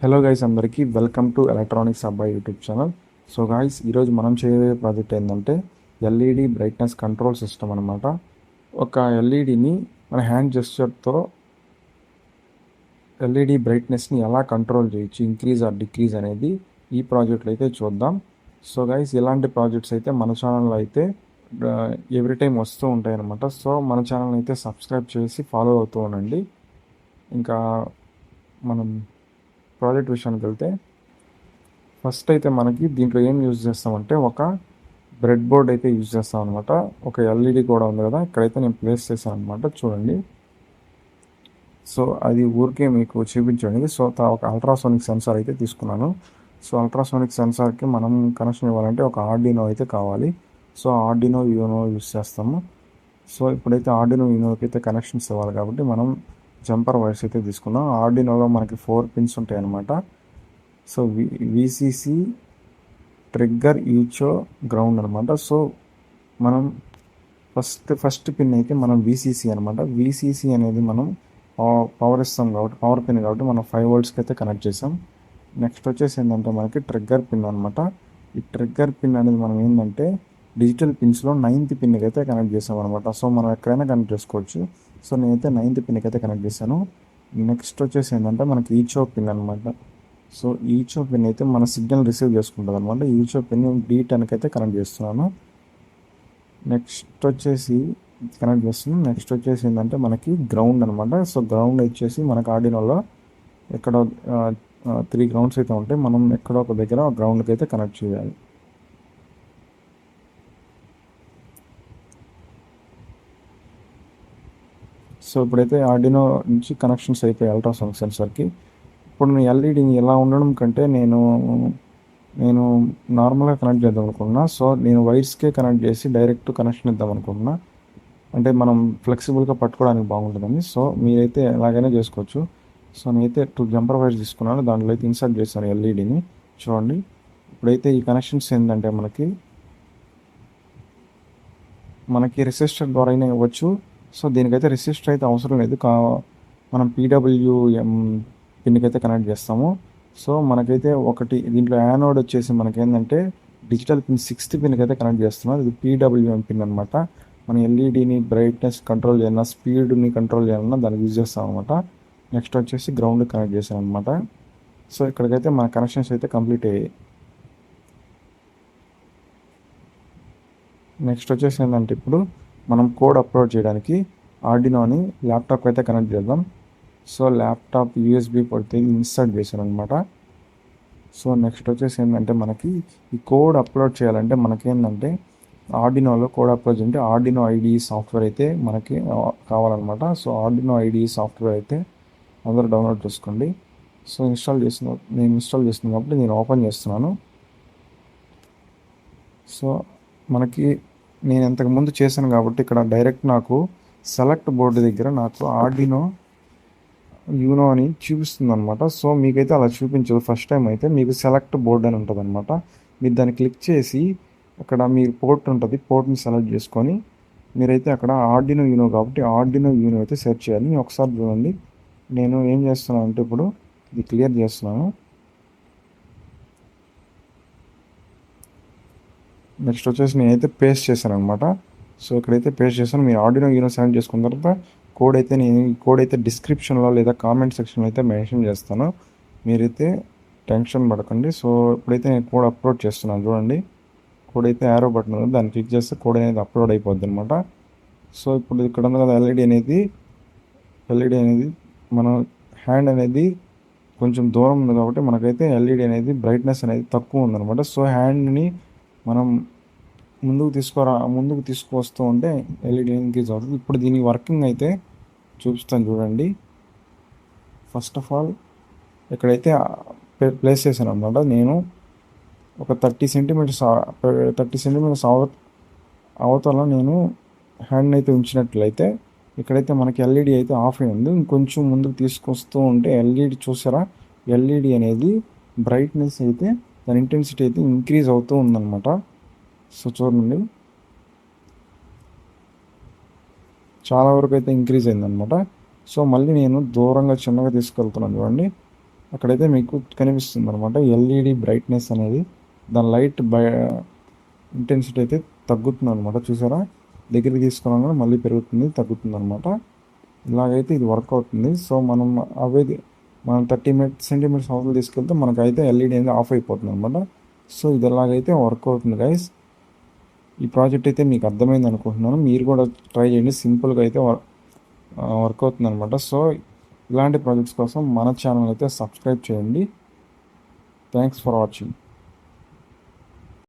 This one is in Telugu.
హలో గైస్, అందరికీ వెల్కమ్ టు ఎలక్ట్రానిక్స్ అబ్బాయి యూట్యూబ్ ఛానల్. సో గాయస్, ఈరోజు మనం చేయబోయే ప్రాజెక్ట్ ఏంటంటే ఎల్ఈడి బ్రైట్నెస్ కంట్రోల్ సిస్టమ్ అనమాట. ఒక ఎల్ఈడిని మన హ్యాండ్ జెస్చర్తో ఎల్ఈడి బ్రైట్నెస్ని ఎలా కంట్రోల్ చేయొచ్చు, ఇంక్రీజ్ ఆర్ డిక్రీజ్ అనేది ఈ ప్రాజెక్ట్లో అయితే చూద్దాం. సో గైస్, ఇలాంటి ప్రాజెక్ట్స్ అయితే మన ఛానల్లో అయితే ఎవ్రీ టైం వస్తూ ఉంటాయి అనమాట. సో మన ఛానల్ అయితే సబ్స్క్రైబ్ చేసి ఫాలో అవుతూ ఉండండి. ఇంకా మనం ప్రాజెక్ట్ విషయానికి వెళ్తే, ఫస్ట్ అయితే మనకి దీంట్లో ఏం యూజ్ చేస్తామంటే ఒక బ్రెడ్ బోర్డ్ అయితే యూజ్ చేస్తాం అనమాట. ఒక ఎల్ఈడి కూడా ఉంది కదా, ఇక్కడైతే నేను ప్లేస్ చేశాను అనమాట, చూడండి. సో అది ఊరికే మీకు చూపించండి. సో ఒక అల్ట్రాసోనిక్ సెన్సార్ అయితే తీసుకున్నాను. సో అల్ట్రాసోనిక్ సెన్సార్కి మనం కనెక్షన్ ఇవ్వాలంటే ఒక ఆర్డినో అయితే కావాలి. సో ఆర్డినో యూనో యూజ్ చేస్తాము. సో ఇప్పుడైతే ఆర్డినో యూనోకి అయితే కనెక్షన్స్ ఇవ్వాలి కాబట్టి మనం జంపర్ వైర్స్ అయితే తీసుకున్నాం. ఆర్డినోలో మనకి 4 పిన్స్ ఉంటాయి అన్నమాట. సో విసిసి, ట్రిగ్గర్, ఈచో, గ్రౌండ్ అనమాట. సో మనం ఫస్ట్ పిన్ అయితే మనం విసిసి అనమాట. విసిసి అనేది మనం పవర్ ఇస్తాం కాబట్టి, పవర్ పిన్ కాబట్టి మనం 5 voltsకి అయితే కనెక్ట్ చేసాం. నెక్స్ట్ వచ్చేసి ఏంటంటే మనకి ట్రిగ్గర్ పిన్ అనమాట. ఈ ట్రిగ్గర్ పిన్ అనేది మనం ఏంటంటే డిజిటల్ పిన్స్లో 9th పిన్కి అయితే కనెక్ట్ చేసాం అనమాట. సో మనం ఎక్కడైనా కనెక్ట్ చేసుకోవచ్చు. సో నేనైతే 9th పిన్కి అయితే కనెక్ట్ చేశాను. నెక్స్ట్ వచ్చేసి ఏంటంటే మనకి ఈచో పిన్ అనమాట. సో ఈచో పిన్ అయితే మన సిగ్నల్ రిసీవ్ చేసుకుంటుంది అనమాట. ఈచో పిన్ D10కి అయితే కనెక్ట్ చేస్తున్నాను. నెక్స్ట్ వచ్చేసి కనెక్ట్ చేస్తున్నాం. నెక్స్ట్ వచ్చేసి ఏంటంటే మనకి గ్రౌండ్ అనమాట. సో గ్రౌండ్ వచ్చేసి మనకి ఆర్డినోలో ఎక్కడ 3 గ్రౌండ్స్ అయితే ఉంటాయి. మనం ఎక్కడో ఒక దగ్గర గ్రౌండ్కి అయితే కనెక్ట్ చేయాలి. సో ఇప్పుడైతే ఆర్డినో నుంచి కనెక్షన్స్ అయిపోయాయి అల్ట్రాసౌండ్ సెన్సార్కి. ఇప్పుడు నేను ఎల్ఈడిని ఎలా ఉండడం కంటే నేను నార్మల్గా కనెక్ట్ చేద్దాం అనుకున్నా. సో నేను వైర్స్కే కనెక్ట్ చేసి డైరెక్ట్ కనెక్షన్ ఇద్దాం అనుకుంటున్నా. అంటే మనం ఫ్లెక్సిబుల్గా పట్టుకోవడానికి బాగుంటుందని. సో మీరైతే ఎలాగైనా చేసుకోవచ్చు. సో నేనైతే 2 జంపర్ వైర్స్ తీసుకున్నాను, దాంట్లో అయితే ఇన్సర్ట్ చేశాను ఎల్ఈడిని. చూడండి, ఇప్పుడైతే ఈ కనెక్షన్స్ ఏంటంటే మనకి రెసిస్టర్ ద్వారా అయినా ఇవ్వచ్చు. సో దీనికైతే రెసిస్టర్ అయితే అవసరం లేదు. మనం PWM పిన్కి అయితే కనెక్ట్ చేస్తాము. సో మనకైతే ఒకటి దీంట్లో యానోడ్ వచ్చేసి మనకేంటంటే డిజిటల్ పిన్ 6th పిన్కి అయితే కనెక్ట్ చేస్తున్నాం. ఇది PWM పిన్ అనమాట. మన ఎల్ఈడిని బ్రైట్నెస్ కంట్రోల్ చేయాలన్నా, స్పీడ్ని కంట్రోల్ చేయాలన్నా దానికి యూజ్ చేస్తాం అనమాట. నెక్స్ట్ వచ్చేసి గ్రౌండ్ కనెక్ట్ చేసాం అనమాట. సో ఇక్కడికైతే మన కనెక్షన్స్ అయితే కంప్లీట్ అయ్యాయి. నెక్స్ట్ వచ్చేసి ఏంటంటే ఇప్పుడు మనం కోడ్ అప్లోడ్ చేయడానికి ఆర్డినోని ల్యాప్టాప్కి అయితే కనెక్ట్ చేద్దాం. So laptop USB port insert చేశాను అనమాట. సో నెక్స్ట్ వచ్చేసి ఏంటంటే మనకి ఈ కోడ్ అప్లోడ్ చేయాలంటే మనకేంటంటే ఆర్డినోలో కోడ్ అప్లోడ్ చేయాలంటే ఆర్డినో IDE సాఫ్ట్వేర్ అయితే మనకి కావాలన్నమాట. సో ఆర్డినో IDE సాఫ్ట్వేర్ అయితే అందరూ డౌన్లోడ్ చేసుకోండి. సో నేను ఇన్స్టాల్ చేస్తున్నా కాబట్టి నేను ఓపెన్ చేస్తున్నాను. సో మనకి నేను ఇంతకుముందు చేశాను కాబట్టి ఇక్కడ డైరెక్ట్ నాకు సెలెక్ట్ బోర్డు దగ్గర నాకు ఆర్డినో యూనో అని చూపిస్తుంది అనమాట. సో మీకైతే అలా చూపించదు. ఫస్ట్ టైం అయితే మీకు సెలెక్ట్ బోర్డ్ అని ఉంటుంది అనమాట. మీరు దాన్ని క్లిక్ చేసి అక్కడ మీరు పోర్ట్ ఉంటుంది, పోర్ట్ని సెలెక్ట్ చేసుకొని మీరైతే అక్కడ ఆర్డినో యూనో కాబట్టి ఆర్డినో యూనో అయితే సెర్చ్ చేయాలి. ఒకసారి చూడండి, నేను ఏం చేస్తున్నాను అంటే ఇప్పుడు ఇది క్లియర్ చేస్తున్నాను. నెక్స్ట్ వచ్చేసి నేనైతే పేస్ట్ చేశాను అనమాట. సో ఇక్కడైతే పేస్ట్ చేశాను. మీరు ఆర్డినో యూనో సెలెక్ట్ చేసుకున్న తర్వాత కోడ్ అయితే నేను ఈ కోడ్ అయితే డిస్క్రిప్షన్లో లేదా కామెంట్ సెక్షన్లో అయితే మెన్షన్ చేస్తాను. మీరైతే టెన్షన్ పడకండి. సో ఇప్పుడైతే నేను కోడ్ అప్లోడ్ చేస్తున్నాను. చూడండి, కోడ్ అయితే యారో బటన్ ఉంది, దాన్ని క్లిక్ చేస్తే కోడ్ అనేది అప్లోడ్ అయిపోద్ది అనమాట. సో ఇప్పుడు ఇక్కడ ఉంది కదా ఎల్ఈడి అనేది మన హ్యాండ్ అనేది కొంచెం దూరం ఉంది కాబట్టి మనకైతే ఎల్ఈడి అనేది బ్రైట్నెస్ అనేది తక్కువ ఉందన్నమాట. సో హ్యాండ్ని మనం ముందుకు తీసుకువస్తూ ఉంటే ఎల్ఈడి ఇంక్రీజ్ అవుతుంది. ఇప్పుడు దీని వర్కింగ్ అయితే చూపిస్తాను చూడండి. ఫస్ట్ ఆఫ్ ఆల్ ఇక్కడైతే ప్లేస్ చేశాను అనమాట. నేను ఒక 30 సెంటీమీటర్స్ అవతల నేను హ్యాండ్ అయితే ఉంచినట్లయితే ఇక్కడైతే మనకి ఎల్ఈడి అయితే ఆఫ్ అయి ఉంది. ఇంకొంచెం ముందుకు తీసుకొస్తూ ఉంటే ఎల్ఈడి చూసారా, ఎల్ఈడి అనేది బ్రైట్నెస్ అయితే దాని ఇంటెన్సిటీ అయితే ఇంక్రీజ్ అవుతూ ఉందన్నమాట. సో చూడండి, చాలా వరకు అయితే ఇంక్రీజ్ అయిందనమాట. సో మళ్ళీ నేను దూరంగా చిన్నగా తీసుకెళ్తున్నాను చూడండి. అక్కడైతే మీకు కనిపిస్తుంది అనమాట ఎల్ఈడి బ్రైట్నెస్ అనేది, దాని లైట్ ఇంటెన్సిటీ అయితే తగ్గుతుంది అనమాట. చూసారా, దగ్గరికి తీసుకున్నా మళ్ళీ పెరుగుతుంది తగ్గుతుంది అనమాట. ఇలాగైతే ఇది వర్క్ అవుతుంది. సో మనం మనం 30 సెంటీమీటర్స్ అవతల తీసుకెళ్తే మనకైతే ఎల్ఈడి అనేది ఆఫ్ అయిపోతుంది అనమాట. సో ఇది ఎలాగైతే వర్క్ అవుతుంది గైస్. ఈ ప్రాజెక్ట్ అయితే మీకు అర్థమైంది అనుకుంటున్నాను. మీరు కూడా ట్రై చేయండి, సింపుల్గా అయితే వర్క్ అవుతుంది అనమాట. సో ఇలాంటి ప్రాజెక్ట్స్ కోసం మన ఛానల్ అయితే సబ్స్క్రైబ్ చేయండి. Thanks for watching.